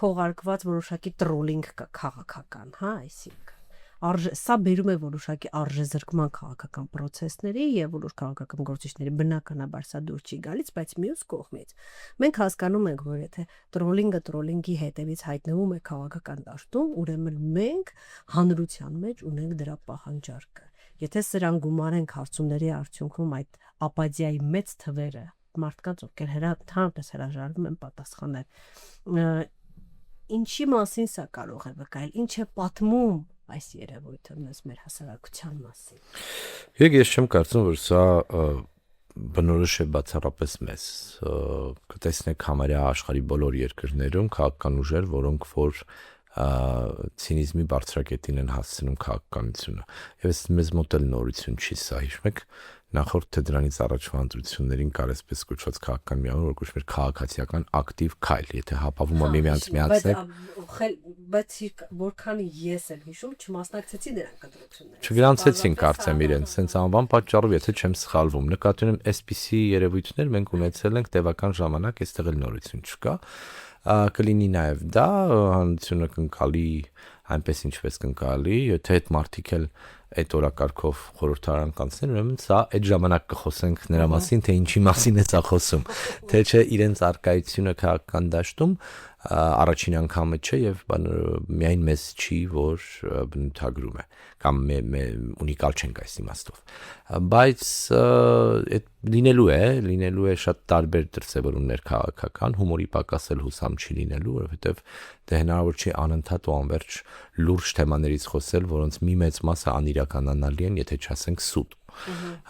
քողարկված որոշակի տրոլինգ կա քաղաքական, այսինքն սա բերում է որոշակի արժեզրկման քաղաքական process-ների եւ որոշ քաղաքական գործիչների բնականաբար սա դուր չի գալիս, բայց մյուս կողմից մենք հասկանում ենք, որ եթե տրոլինգը տրոլինգի հետևից հայտնվում է քաղաքական դաշտում, ուրեմն մենք հանրության մեջ ունենք դրա պահանջարկը։ Եթե սրան գումարենք հարցումների արդյունքում այդ ապաթիայի մեծ թվերը մարդկանց ովքեր հրաժարվում են պատասխանել, ինչի մասին սա կարող է վկայել, ինչ է պատմում այս երևույթը մեր հասարակության մասին։ Ես չեմ կարծում, որ սա բնորոշ է բացառապես մեզ։ Կտեսնեք համարյա աշխարհի բոլոր երկրներում քաղաքական ուժեր, որոնք որ ցինիզմի բարձրակետին են հասցնում քաղաքականությունը։ Եվ մեզ մոտ էլ նորություն չի սա, հիշում եք, նախորդ թե դրանից առաջվա ընտրություններին կար այսպես կոչված քաղաքական միավոր, որ կոչվում էր քաղաքացիական ակտիվ քայլ, եթե հապավում է միմյանց միացնեք։ Բայց որքան ես եմ հիշում, չմասնակցեցի դրանք ընտրություններին։ Չգրանցեցին կարծեմ իրենց, սենց անվան պատճառով, եթե չեմ սխալվում։ Նկատի ունեմ, այսպիսի երևույթներ մենք ունեցել ենք տևական ժամանակ, այստեղ էլ նորություն չկա։ Կլինի նաև դա հանրությունը կընկալի այնպես ինչպես կընկալի, եթե այդ մարդիկ էլ այդ օրակարգով խորհրդարան կանցնեն, ուրեմն սա այդ ժամանակ կխոսենք նրա մասին, թե ինչի մասին է սա խոսում, թե չէ իրենց արկայությունը քաղաքական դաշտում առաջին անգամը չէ եւ միայն մեզ չի, որ բնութագրում է կամ ունիկալ չենք այս իմաստով, բայց այդ լինելու է շատ տարբեր դրսևորումներ քաղաքական, հումորի պակասել հուսամ չի լինելու, որովհետեւ դե հնարավոր չի անընդհատ ու անverջ լուրջ թեմաներից խոսել, որոնց մի մեծ մասը անիրականանալի են, եթե չասենք սուտ։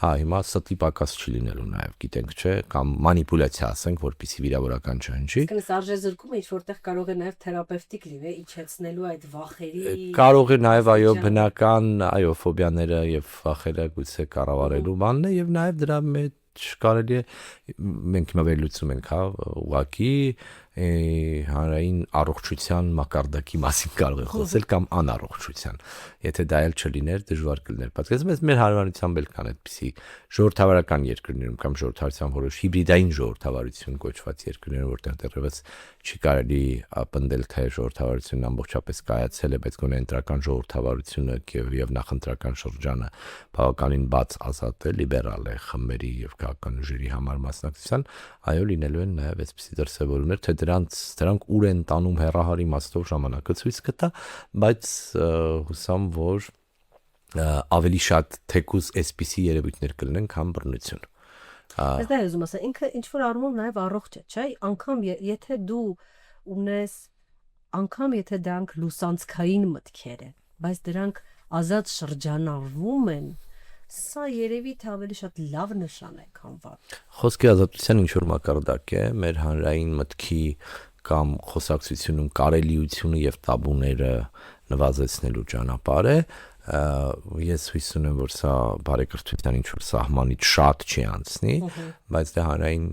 Հա, հիմա ստի պակաս չի լինելու նաև, գիտենք, չէ, կամ մանիպուլյացիա ասենք, որպեսզի վիրավորական չհնչի։ Իսկ արժեզրկումը ինչ որտեղ կարող է նաև թերապևտիկ լինի, իջեցնելու այդ վախերի։ Կարող է նաև այո բնական այո ֆոբիաները եւ վախերը գուցե կառավարելու բանն է եւ նաև դրա մեջ կարելի է մենք հիմա վերլուծում ենք, հա, ուղղակի հանրային առողջության մակարդակի մասին կարող է խոսել կամ անառողջության։ Եթե դա էլ չլիներ, դժվար կլիներ։ Պատկերացնեք, մեր հարևանությամբ էլ կան այդպիսի ժողովրդավարական երկրներում կամ ժողովրդավարության որոշ հիբրիդային ժողովրդավարություն կոչված երկրներում, որտեղ դեռևս չի կարելի ապնդել, թե ժողովրդավարությունն ամբողջապես կայացել է, բայց գոնե ընտրական ժողովրդավարությունը եւ նախընտրական շրջանը բավականին բաց ազատ է, լիբերալ է խմբերի եւ քաղաքական ուժերի համար մասնակցության, այո լինելու են նաեւ այսպիսի դրսևորումներ, թե դրանք ուր են տանում հերահար իմաստով ժամանակը ցույց կտա, բայց հուսամ, որ ավելի շատ թեկուզ այսպիսի երևույթներ կլինեն, քան բռնություն։ Բայց դա ուզում ասեմ, ինքը ինչ որ առումով նաև առողջ է, չէ՞։ Անկամ եթե դու ունես, անկամ եթե դրանք լուսանցքային մտքեր են, բայց դրանք ազատ շրջանառվում են, սա երևի թե ավելի շատ լավ նշան է, քան վատ։ Խոսքի ազատության ինչ որ մակարդակ է, մեր հանրային մտքի կամ խոսակցությունում կարելիությունը եւ տաբուները նվազեցնելու ճանապարհ է։ Ես հույս ունեմ, որ սա բարեկրթության ինչ որ սահմանից շատ չի անցնի, բայց դա հանրային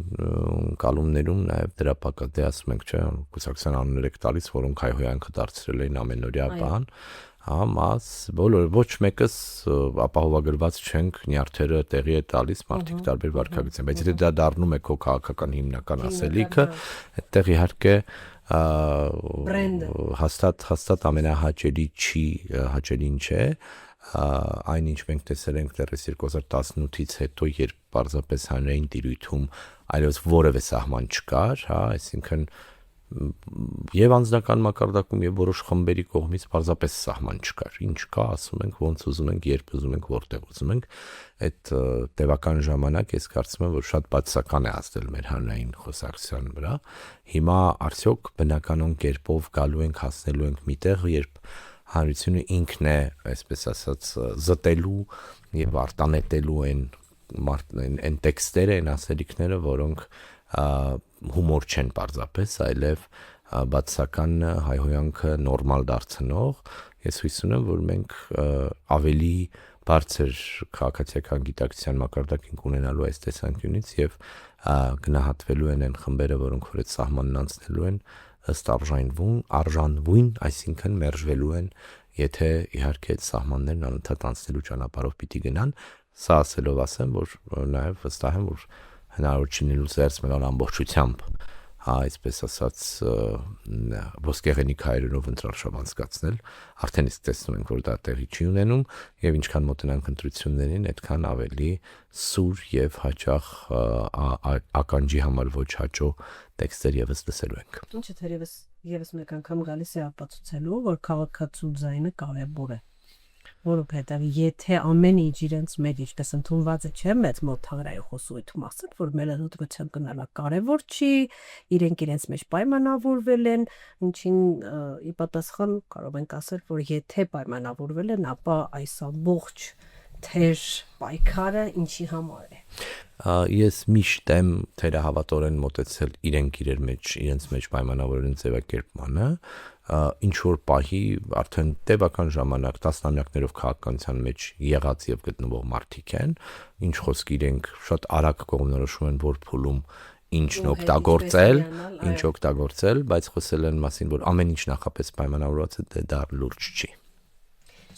կալումներում նաև դրա պակաս ասում ենք, չէ, կուսակցության անուններ եք տալիս, որոնք հայհոյանքը դարձրել էին ամենօրյա բան, հա, մաս, բոլորը ոչ մեկս ապահովագրված չենք, նյարդերը տեղի է տալիս, մարդիկ տարբեր վարքագծեն, բայց եթե դա դառնում է քո քաղաքական հիմնական ասելիքը, այդտեղ իհարկե հաստատ ամենահաճելի հաճելին չէ, այն ինչ մենք տեսել ենք դեռ 2018-ից հետո, երբ պարզապես հանրային տիրույթում այլևս որևէ սահման չկար, հա, այսինքն եւ անձնական մակարդակում եւ որոշ խմբերի կողմից պարզապես սահման չկար, ինչ կա, ասում ենք, ոնց ուզում ենք, երբ ուզում ենք, որտեղ ուզում ենք, այդ տևական ժամանակ ես կարծում եմ, որ շատ բացասական է ազդել մեր հանրային խոսակցության վրա։ Հիմա արդյոք բնականon կերպով գալու ենք, հասնելու ենք միտեղ, երբ հանրությունը ինքն է, այսպես ասած, զտելու եւ արտանետելու այն տեքստերը, այն ասելիքները, որոնք հումոր չեն պարզապես, այլև բացասական հայհոյանքը նորմալ դարձնող, ես հույս ունեմ, որ մենք ավելի բարձր քաղաքացիական գիտակցության մակարդակ ենք ունենալու այս տեսանկյունից եւ գնահատվելու են այն խմբերը, որոնք որ այդ սահմանն անցնելու են ըստ արժանվույն, այսինքն մերժվելու են, եթե իհարկե այդ սահմաններն անընդհատ անցնելու ճանապարհով պիտի գնան, սա ասելով ասեմ, որ նաեւ վստահ եմ, որ հնարավոր չի լինելու զերծ մնալ ամբողջությամբ, հա, այսպես ասած, ոսկեղենիկ հայերենով ընտրարշավ անցկացնել, արդեն իսկ տեսնում ենք, որ դա տեղի չի ունենում, եւ ինչքան մոտենանք ընտրություններին, այդքան ավելի սուր եւ հաճախ ականջի համար ոչ հաճո տեքստեր եւս լսելու ենք։ Ինչը թերևս եւս մեկ անգամ գալիս է ապացուցելու, որ քաղաքացու ձայնը կարևոր է։ Որովհետև եթե ամեն ինչ իրենց մեջ ինչպես ընդունված է, չէ, մեծ մոտ հանրային խոսույթում ասենք, որ մելանոտրության գնալը կարևոր չի, իրենց մեջ պայմանավորվել են, ինչին ի պատասխան կարող ենք ասել, որ եթե պայմանավորվել են, ապա այս ամբողջ թեր պայքարը ինչի համար է։ Ես միշտ եմ թերահավատորեն մոտեցել իրենց մեջ պայմանավորել ձևակերպմանը, ինչ որ պահի արդեն տևական ժամանակ տասնամյակներով քաղաքականության մեջ եղած եւ գտնվող մարդիկ են, ինչ խոսք իրենք շատ արագ կողմնորոշում են, որ փուլում ինչն օգտագործել, բայց խոսել են մասին, որ ամեն ինչ նախապես պայմանավորված է, դա լուրջ չի։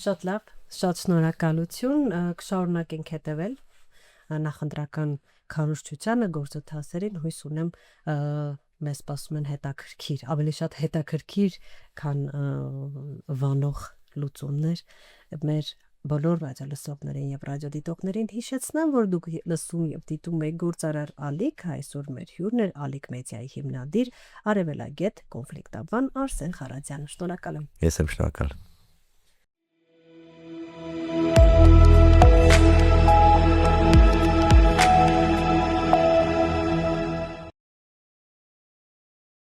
Շատ լավ, շատ շնորհակալություն, կշարունակենք հետևել նախընտրական քարոզչությանը, գործընթացներին, հույս ունեմ մեզ սպասում են հետաքրքիր, ավելի շատ հետաքրքիր, քան վանող լուծումներ մեր բոլոր ռադիոլսողներին եւ ռադիոդիտողներին հիշեցնեմ, որ դուք լսում եւ դիտում եք Գործարար Ալիք, այսօր մեր հյուրն է Ալիք մեդիայի հիմնադիր, արևելագետ, կոնֆլիկտաբան Արսեն Խարատյան։ Շնորհակալ եմ։ Ես եմ շնորհակալ։